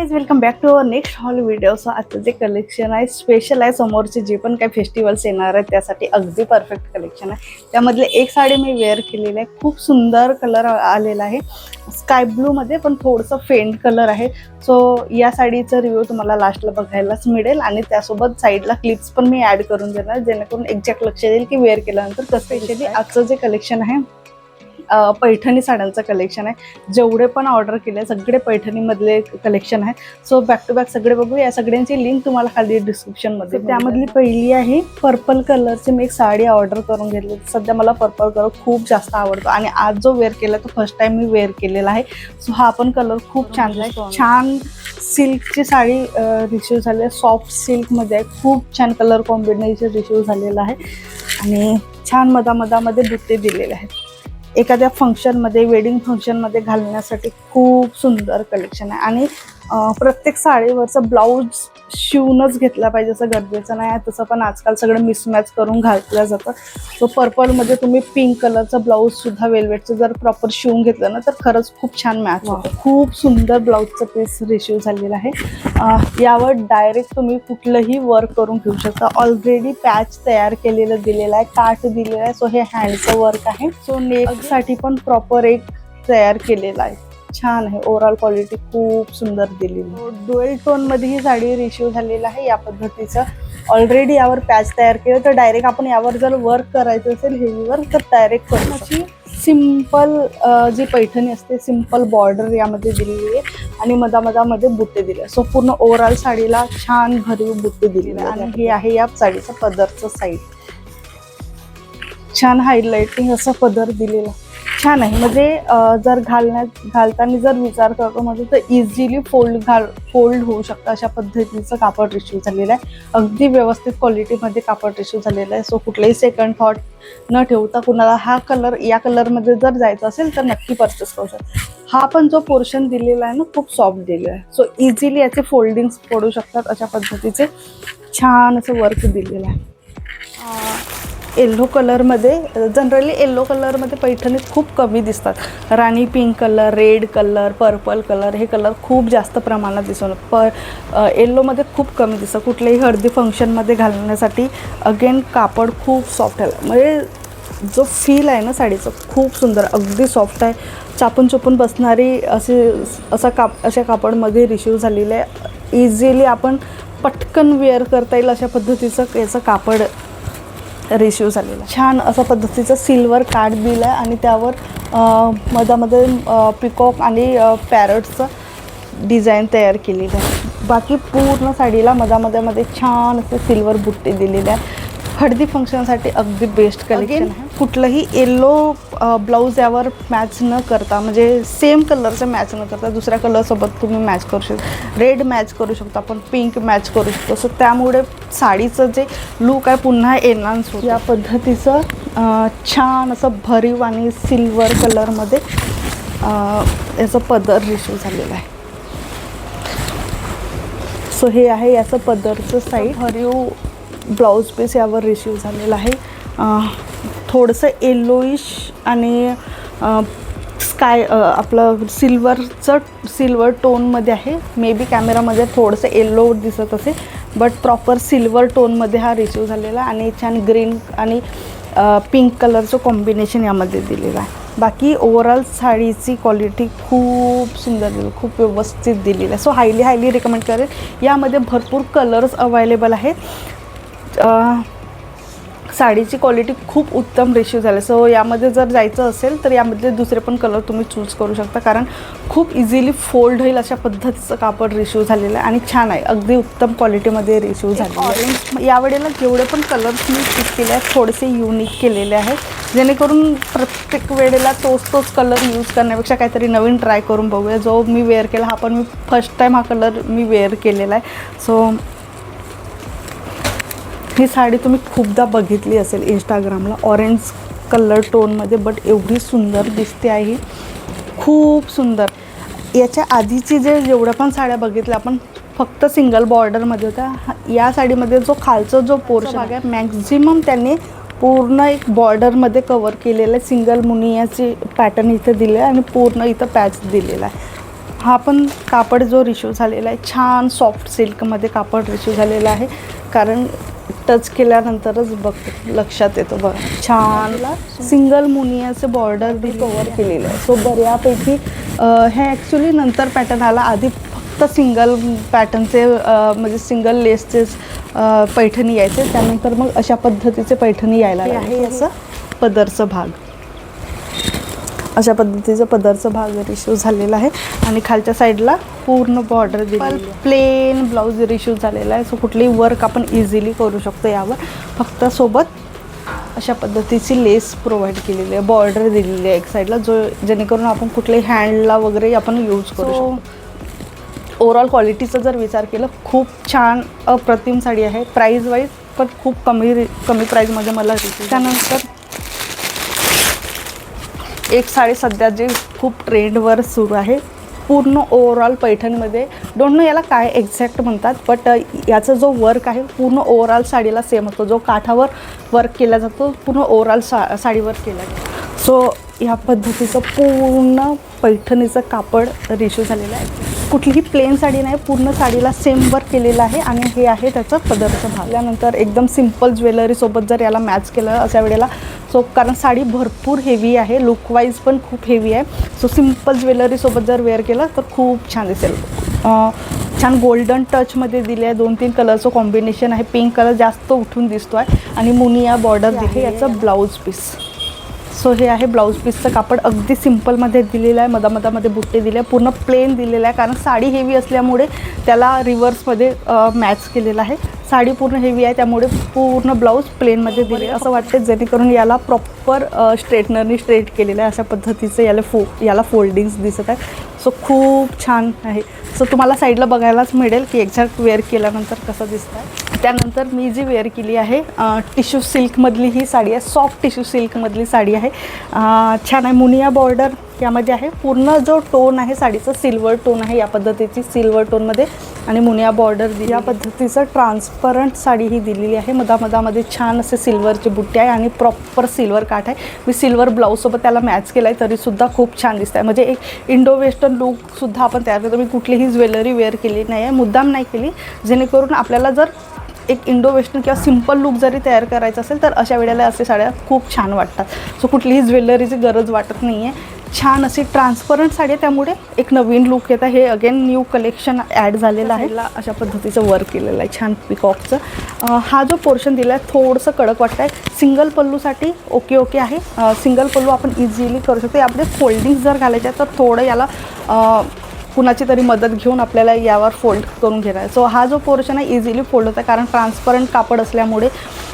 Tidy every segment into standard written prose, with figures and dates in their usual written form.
Welcome back to our next haul video. So आजचं जे collection आहे स्पेशल आहे. समोरचे जे पण काही फेस्टिवल्स येणार आहेत त्यासाठी अगदी परफेक्ट कलेक्शन आहे. त्यामधले एक साडी मी वेअर केलेली आहे. खूप सुंदर कलर आलेला आहे, स्काय ब्लू मध्ये पण थोडंसं फेंट कलर आहे. सो या साडीचा रिव्ह्यू तुम्हाला लास्टला बघायलाच मिळेल आणि त्यासोबत साईडला क्लिप्स पण मी ॲड करून देणार, जेणेकरून एक्झॅक्ट लक्ष येईल की वेअर केल्यानंतर कसं. स्पेशली आजचं जे कलेक्शन आहे पैठणी साड्यांचं कलेक्शन आहे. जेवढे पण ऑर्डर केले सगळे पैठणीमधले कलेक्शन आहे. सो बॅक टू बॅक सगळे बघू. या सगळ्यांची लिंक तुम्हाला खाली डिस्क्रिप्शनमध्ये. त्यामधली पहिली आहे पर्पल कलरची. मी एक साडी ऑर्डर करून घेतली. सध्या मला पर्पल कलर खूप जास्त आवडतो आणि आज जो वेअर केला तो फर्स्ट टाइम मी वेअर केलेला आहे. सो हा पण कलर खूप छान आहे. छान सिल्कची साडी रिसीव झाली आहे. सॉफ्ट सिल्कमध्ये आहे. खूप छान कलर कॉम्बिनेशन रिसीव झालेलं आहे आणि छान मधामध्ये बुट्टे दिलेले आहेत. एखाद्या फंक्शनमध्ये, वेडिंग फंक्शनमध्ये घालण्यासाठी खूप सुंदर कलेक्शन आहे. आणि प्रत्येक साडीवरचं ब्लाऊज शिवूनच घेतला पाहिजे असं गरजेचं नाही आहे. तसं पण आजकाल सगळं मिसमॅच करून घातलं जातं. सो पर्पलमध्ये तुम्ही पिंक कलरचं ब्लाऊजसुद्धा वेल्वेटचं जर प्रॉपर शिवून घेतलं ना तर खरंच खूप छान मॅच होतं. खूप सुंदर ब्लाऊजचं पीस रिसीव झालेलं आहे. यावर डायरेक्ट तुम्ही कुठलंही वर्क करून घेऊ शकता. ऑलरेडी पॅच तयार केलेलं दिलेलं आहे, काठ दिलेलं आहे. सो हे हँडचं वर्क आहे. सो नेकसाठी पण प्रॉपर एक तयार केलेलं आहे. छान आहे. ओव्हरऑल क्वालिटी खूप सुंदर दिलेली. डुएल टोनमध्ये ही साडी रिसीव झालेली आहे. या पद्धतीचं ऑलरेडी यावर पॅच तयार केलं तर डायरेक्ट आपण यावर जर वर्क करायचं असेल हेवीवर तर डायरेक्ट करू. सिंपल जी पैठणी असते, सिंपल बॉर्डर यामध्ये दिलेली आहे आणि मधामध्ये बुट्टे दिले. सो पूर्ण ओव्हरऑल साडीला छान भरीव बुट्टे दिलेले आहे. आणि हे आहे या साडीचं पदरचं साईड. छान हायलाइटिंग असं पदर दिलेला छान आहे. म्हणजे जर घालताना जर विचार करतो म्हणजे तर इझिली फोल्ड होऊ शकतं अशा पद्धतीचं कापड रिसीव झालेलं आहे. अगदी व्यवस्थित क्वालिटीमध्ये कापड रिसीव झालेलं आहे. सो कुठलेही सेकंड थॉट न ठेवता कुणाला हा कलर या कलरमध्ये जर जायचं असेल तर नक्की परचेस करू शकता. हा पण जो पोर्शन दिलेला आहे ना खूप सॉफ्ट दिलेला आहे. सो इझिली याचे फोल्डिंग्स पडू शकतात अशा पद्धतीचे छान असं वर्क दिलेलं आहे. येल्लो कलरमध्ये, जनरली येल्लो कलरमध्ये पैठणीत खूप कमी दिसतात. राणी pink colour, red colour, purple colour हे कलर खूप जास्त प्रमाणात दिसतात. येल्लोमध्ये खूप कमी दिसतं. कुठल्याही हळदी फंक्शनमध्ये घालण्यासाठी अगेन कापड खूप सॉफ्ट आहे. म्हणजे जो फील आहे ना साडीचं खूप सुंदर, अगदी सॉफ्ट आहे. चापून चुपून बसणारी अशा कापडमध्ये रिसीव झालेलं आहे. इझिली आपण पटकन वेअर करता येईल अशा पद्धतीचं याचं कापड रिसीव झालेला. छान अशा पद्धतीचं सिल्वर काठ दिलं आहे आणि त्यावर मधामध्ये पिकॉक आणि पॅरटचं डिझाईन तयार केलेलं आहे. बाकी पूर्ण साडीला मधामध्ये छान असे सिल्वर बुट्टे दिलेले आहे. हळदी फंक्शनसाठी अगदी बेस्ट कलेक्शन आहे. कुठलंही येल्लो ब्लाऊज यावर मॅच न करता, म्हणजे सेम कलरचं मॅच न करता दुसऱ्या कलरसोबत तुम्ही मॅच करू शकता. रेड मॅच करू शकतो आपण, पिंक मॅच करू शकतो. सो त्यामुळे साडीचं जे लुक आहे पुन्हा एनहान्स होतं. या पद्धतीचं छान असं भरीव आणि सिल्वर कलरमध्ये याचं पदर रिसीव झालेलं आहे. सो हे आहे याचं पदरचं साईड. भरीव ब्लाऊज पीस यावर रिसीव झालेलं आहे. थोडंसं येल्लोइश आणि आपलं सिल्वर टोनमध्ये आहे. मे बी कॅमेरामध्ये थोडंसं येल्लो दिसत असेल बट प्रॉपर सिल्वर टोनमध्ये हा रिसीव झालेला आहे आणि छान ग्रीन आणि पिंक कलरचं कॉम्बिनेशन यामध्ये दिलेलं आहे. बाकी ओव्हरऑल साडीची क्वालिटी खूप सुंदर दिली, खूप व्यवस्थित दिलेली आहे. सो हायली रिकमेंड करेन. यामध्ये भरपूर कलर्स अवेलेबल आहेत. साडीची क्वालिटी खूप उत्तम रिसीव झाली. सो यामध्ये जर जायचं असेल तर यामधले दुसरे पण कलर तुम्ही चूज करू शकता, कारण खूप इझिली फोल्ड होईल अशा पद्धतीचं कापड रिसीव झालेलं आहे आणि छान आहे. अगदी उत्तम क्वालिटीमध्ये रिसीव झालेलं आहे. ऑरेंज यावेळेला जेवढे पण कलर्स मी चूज केले आहेत थोडेसे युनिक केलेले आहेत, जेणेकरून प्रत्येक वेळेला तोच कलर यूज करण्यापेक्षा काहीतरी नवीन ट्राय करून बघूया. जो मी वेअर केला हा पण मी फर्स्ट टाईम हा कलर मी वेअर केलेला आहे. सो ही साडी तुम्ही खूपदा बघितली असेल इंस्टाग्रामला ऑरेंज कलर टोनमध्ये, बट एवढी सुंदर दिसते आहे ही, खूप सुंदर. याच्या आधीची जेवढ्या पण साड्या बघितल्या आपण फक्त सिंगल बॉर्डरमध्ये होत्या. या साडीमध्ये जो खालचा जो पोर्शन आहे मॅक्झिमम त्यांनी पूर्ण एक बॉर्डरमध्ये कवर केलेलं आहे. सिंगल मुनियाची पॅटर्न इथे दिले आणि पूर्ण इथं पॅच दिलेला आहे. हा पण कापड जो रिशू झालेला आहे छान सॉफ्ट सिल्कमध्ये कापड रिशू झालेला आहे. कारण टच केल्यानंतरच लक्षात येतो बघा. छान सिंगल मुनियाचे बॉर्डर कवर केलेलं आहे. सो बऱ्यापैकी हे ॲक्च्युली नंतर पॅटर्न आला. आधी फक्त सिंगल पॅटर्नचे म्हणजे सिंगल लेसचे पैठणी यायचे. त्यानंतर मग अशा पद्धतीचे पैठणी यायला आहे. याचं पदरचा भाग अशा पद्धतीचा पदरचा भाग रिशू झालेला आहे आणि खालच्या साईडला पूर्ण बॉर्डर दिलेली. प्लेन ब्लाऊज रिशू झालेला आहे. सो कुठलीही वर्क आपण इझिली करू शकतो यावर. फक्त सोबत अशा पद्धतीची लेस प्रोव्हाइड केलेली आहे. बॉर्डर दिलेली आहे एक साईडला जेणेकरून आपण कुठल्याही हँडला वगैरे आपण यूज करू शकतो. ओव्हरऑल क्वालिटीचा जर विचार केला खूप छान अप्रतिम साडी आहे. प्राईज वाईज पण खूप कमी प्राईजमध्ये मला त्यानंतर एक साडी सध्या जी खूप ट्रेंडवर सुरू आहे पूर्ण ओव्हरऑल पैठणीमध्ये. डोंट नो याला काय एक्झॅक्ट म्हणतात बट याचा जो वर्क आहे पूर्ण ओव्हरऑल साडीला सेम असतो. जो काठावर वर्क केला जातो पूर्ण ओव्हरऑल साडीवर केला जातो. सो या पद्धतीचं पूर्ण पैठणीचं कापड रिशू झालेलं आहे. कुठलीही प्लेन साडी नाही पूर्ण साडीला सेम वर्क केलेलं आहे आणि हे आहे त्याचं पदरचा भाग. त्यानंतर एकदम सिम्पल ज्वेलरीसोबत जर याला मॅच केलं अशा वेळेला सो कारण साडी भरपूर हेवी आहे लुकवाईज पण खूप हेवी आहे. सो सिम्पल ज्वेलरीसोबत जर वेअर केलं तर खूप छान दिसेल. छान गोल्डन टचमध्ये दिले आहे. 2-3 कलरचं कॉम्बिनेशन आहे. पिंक कलर जास्त उठून दिसतो आहे आणि मुनिया बॉर्डर आहे. याचं ब्लाऊज पीस. सो हे आहे ब्लाऊज पीसचं कापड. अगदी सिम्पलमध्ये दिलेलं आहे. मधामध्ये बुट्टे दिले आहे. पूर्ण प्लेन दिलेलं आहे कारण साडी हेवी असल्यामुळे त्याला रिव्हर्समध्ये मॅच केलेलं आहे. साडी पूर्ण हेवी आहे त्यामुळे पूर्ण ब्लाऊज प्लेनमध्ये दिले असं वाटते जेणेकरून याला प्रॉपर स्ट्रेटनरनी स्ट्रेट केलेलं आहे. अशा पद्धतीचं याला फोल्डिंग्स दिसत आहे. सो खूप छान आहे. सो तुम्हाला साईडला बघायलाच मिळेल की एक्झॅक्ट वेअर केल्यानंतर कसं दिसतं आहे. त्यानंतर मी जी वेअर केली आहे टिश्यू सिल्कमधली ही साडी आहे. सॉफ्ट टिश्यू सिल्कमधली साडी आहे. छान आहे. मुनिया बॉर्डर यामध्ये आहे. पूर्ण जो टोन आहे साडीचं सिल्वर टोन आहे. या पद्धतीची सिल्वर टोनमध्ये आणि मुनिया बॉर्डर या पद्धतीचं ट्रान्सपरंट साडी ही दिलेली आहे. मधामध्ये छान असे सिल्वरचे बुट्टे आहे आणि प्रॉपर सिल्वर काठ आहे. मी सिल्वर ब्लाऊजसोबत त्याला मॅच केला आहे तरीसुद्धा खूप छान दिसत आहे. म्हणजे एक इंडो वेस्टर्न लुकसुद्धा आपण तयार करतो. मी कुठलीही ज्वेलरी वेअर केली नाही आहे मुद्दाम नाही केली जेणेकरून आपल्याला जर एक इंडो वेस्टर्न किंवा सिम्पल लुक जरी तयार करायचं असेल तर अशा वेळेला असे साड्या खूप छान वाटतात. सो कुठलीही ज्वेलरीची गरज वाटत नाही आहे. छान अशी ट्रान्सपरंट साडी आहे त्यामुळे एक नवीन लुक येतं. हे अगेन न्यू कलेक्शन ॲड झालेलं आहे. अशा पद्धतीचं वर्क केलेलं आहे छान पिकॉकचं. हा जो पोर्शन दिला आहे थोडंसं कडक वाटतं आहे. सिंगल पल्लूसाठी ओके आहे. सिंगल पल्लू आपण इझिली करू शकतो. यामध्ये फोल्डिंग जर घालायचं आहे तर थोडं याला कुणाची तरी मदत घेऊन आपल्याला यावर फोल्ड करून घेणार आहे. सो हा जो पोर्शन आहे इझिली फोल्ड होता आहे कारण ट्रान्सपरंट कापड असल्यामुळे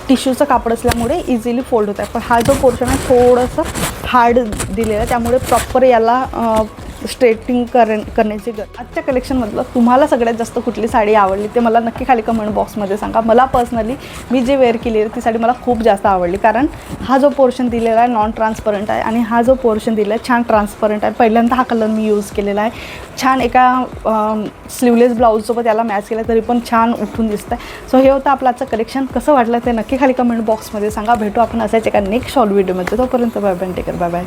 टिश्यूचं कापड असल्यामुळे इझिली फोल्ड होत आहे. पण हा जो पोर्शन आहे थोडंसं हार्ड दिलेलं आहे त्यामुळे प्रॉपर याला स्ट्रेटिंग करण्याची गरज. आजच्या कलेक्शनमधलं तुम्हाला सगळ्यात जास्त कुठली साडी आवडली ते मला नक्की खाली कमेंट बॉक्समध्ये सांगा. मला पर्सनली मी जे वेअर केली आहे ती साडी मला खूप जास्त आवडली कारण हा जो पोर्शन दिलेला आहे नॉन ट्रान्सपरंट आहे आणि हा जो पोर्शन दिला आहे छान ट्रान्सपरंट आहे. पहिल्यांदा हा कलर मी यूज केलेला आहे. छान एका स्लीवलेस ब्लाऊजसोबत याला मॅच केला तरी पण छान उठून दिसतं आहे. सो हे होतं आपलं आजचं कलेक्शन. कसं वाटलं ते नक्की खाली कमेंट बॉक्समध्ये सांगा. भेटू आपण असायच एका नेक्स्ट शॉर्ट व्हिडिओमध्ये. तोपर्यंत bye bye. Take care. Bye bye.